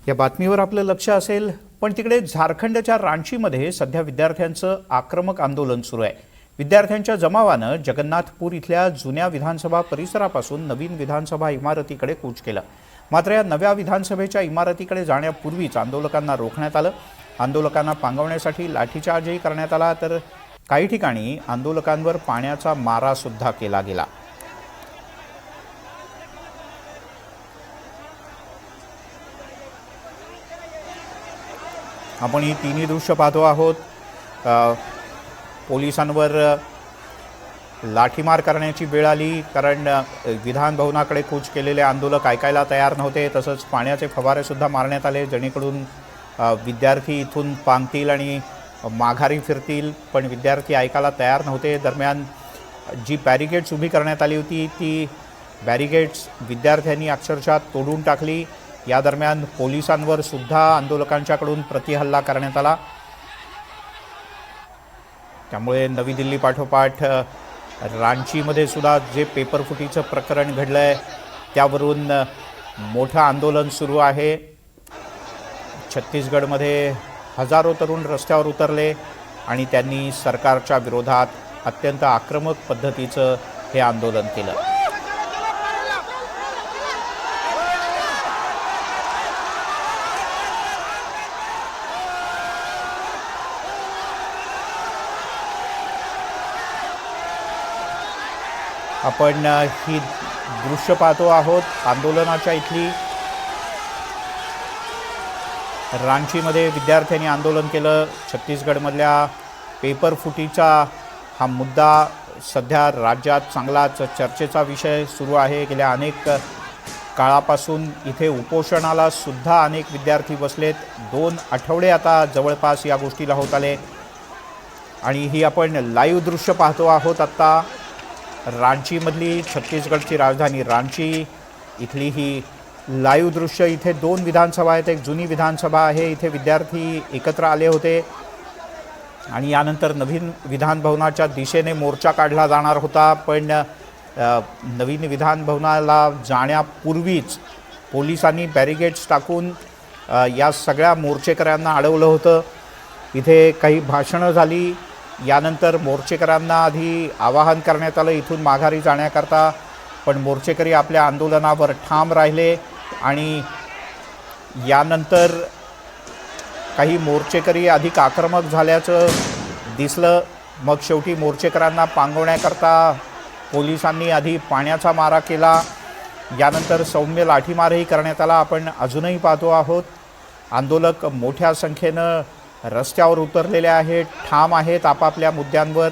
या बातमीवर आपलं लक्ष असेल, पण तिकडे झारखंडच्या रांचीमध्ये सध्या विद्यार्थ्यांचं आक्रमक आंदोलन सुरू आहे। विद्यार्थ्यांच्या जमावानं जगन्नाथपूर इथल्या जुन्या विधानसभा परिसरापासून नवीन विधानसभा इमारतीकडे कूच केलं। मात्र या नव्या विधानसभेच्या इमारतीकडे जाण्यापूर्वीच आंदोलकांना रोखण्यात आलं। आंदोलकांना पांगवण्यासाठी लाठीचार्जही करण्यात आला, तर काही ठिकाणी आंदोलकांवर पाण्याचा मारा सुद्धा केला गेला। आपण ही तिन्ही दृश्य पाहतो आहोत। पोलिसांवर लाठीमार करण्याची वेळ आली, कारण विधान भवनाकडे कूच केलेले आंदोलक ऐकायला तयार नव्हते। तसंच पाण्याचे फवारे सुद्धा मारण्यात आले, जेणेकरून विद्यार्थी इथून पांगतील आणि माघारी फिरतील, पण विद्यार्थी ऐकायला तयार नव्हते। दरम्यान जी बॅरिकेड्स उभी करण्यात आली होती, ती बॅरिकेड्स विद्यार्थ्यांनी अक्षरशः तोडून टाकली। या दरम्यान पोलिसांवर सुद्धा आंदोलकांच्याकडून प्रतिहल्ला करण्यात आला। त्यामुळे नवी दिल्ली पाठोपाठ रांचीमध्ये सुद्धा जे पेपर फुटीचं प्रकरण घडलंय, त्यावरून मोठं आंदोलन सुरू आहे। छत्तीसगडमध्ये हजारो तरुण रस्त्यावर उतरले आणि त्यांनी सरकारच्या विरोधात अत्यंत आक्रमक पद्धतीचं हे आंदोलन केलं। आपण ही दृश्य पाहतो आहोत आंदोलनाच्या इथली। रांचीमध्ये विद्यार्थ्यांनी आंदोलन केलं। छत्तीसगडमधल्या पेपर फुटीचा हा मुद्दा सध्या राज्यात चांगलाच चर्चेचा विषय सुरू आहे। गेल्या अनेक काळापासून इथे उपोषणाला सुद्धा अनेक विद्यार्थी बसलेत। 2 आठवडे आता जवळपास या गोष्टीला होत आले आणि ही आपण लाईव्ह दृश्य पाहतो आहोत। आता रांचीमधली, छत्तीसगडची राजधानी रांची इथली ही लाईव्ह दृश्य। इथे 2 विधानसभा आहेत, एक जुनी विधानसभा आहे। इथे विद्यार्थी एकत्र आले होते आणि यानंतर नवीन विधान भवनाच्या दिशेने मोर्चा काढला जाणार होता, पण नवीन विधान भवनाला जाण्यापूर्वीच पोलिसांनी बॅरिकेड्स टाकून या सगळ्या मोर्चेकऱ्यांना अडवलं होतं। इथे काही भाषणं झाली। यानंतर मोर्चेकऱ्यांना आधी आवाहन करण्यात आलं इथून माघारी जाण्याकरता, पण मोर्चेकरी आपल्या आंदोलनावर ठाम राहिले आणि यानंतर काही मोर्चेकरी अधिक आक्रमक झाल्याचं दिसलं। मग शेवटी मोर्चेकऱ्यांना पांगवण्याकरता पोलिसांनी आधी पाण्याचा मारा केला, यानंतर सौम्य लाठीमारही करण्यात आला। आपण अजूनही पाहतो आहोत आंदोलक मोठ्या संख्येनं रस्त्यावर उतरलेले आहेत, ठाम आहेत आपापल्या मुद्द्यांवर,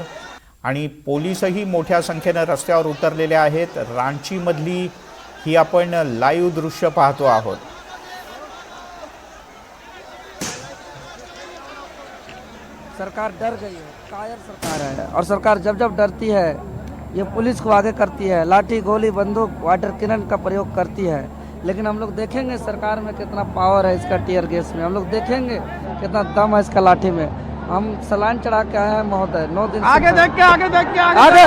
आणि पोलीसही मोठ्या संख्येनं रस्त्यावर उतरलेले आहेत। रांचीमधली ही आपण लाईव्ह दृश्य पाहतो आहोत। सरकार डर गई है, कायर सरकार है, और सरकार जब जब डरती है ये पुलिस को आगे करती है, लाठी गोली बंदूक वाटर कैनन का प्रयोग करती है। लेकिन हम लोग देखेंगे सरकार में कितना पावर है इसका, टीयर गैस में हम लोग देखेंगे कितना दम है इसका लाठी में। हम सलाइन चढ़ा के आए हैं महोदय, 9 दिन आगे देख के आगे देख के आगे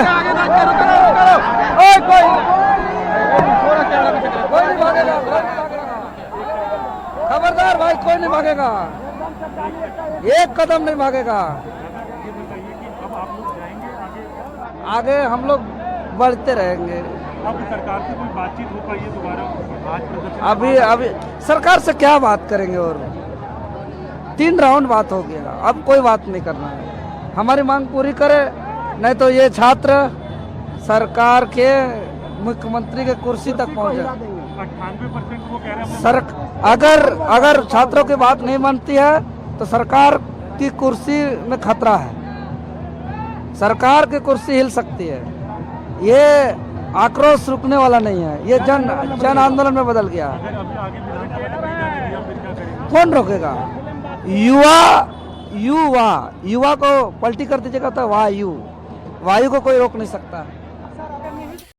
कोई नहीं भागेगा, खबरदार भाई, कोई नहीं भागेगा, एक कदम नहीं भागेगा। आगे हम लोग बढ़ते रहेंगे। अब सरकार से कोई बातचीत हो पाई है दोबारा? अभी सरकार से क्या बात करेंगे, और 3 राउंड बात हो गया, अब कोई बात नहीं करना है। हमारी मांग पूरी करे, नहीं तो ये छात्र सरकार के मुख्यमंत्री के कुर्सी तक पहुंचे। 98% वो कह रहे हैं अगर छात्रों की बात नहीं मानती है तो सरकार की कुर्सी में खतरा है, सरकार की कुर्सी हिल सकती है। ये आक्रोश रुकने वाला नहीं है, ये जन आंदोलन में बदल गया। कौन रोकेगा? युवा को पलटी कर दीजिएगा तो वायु को कोई रोक नहीं सकता।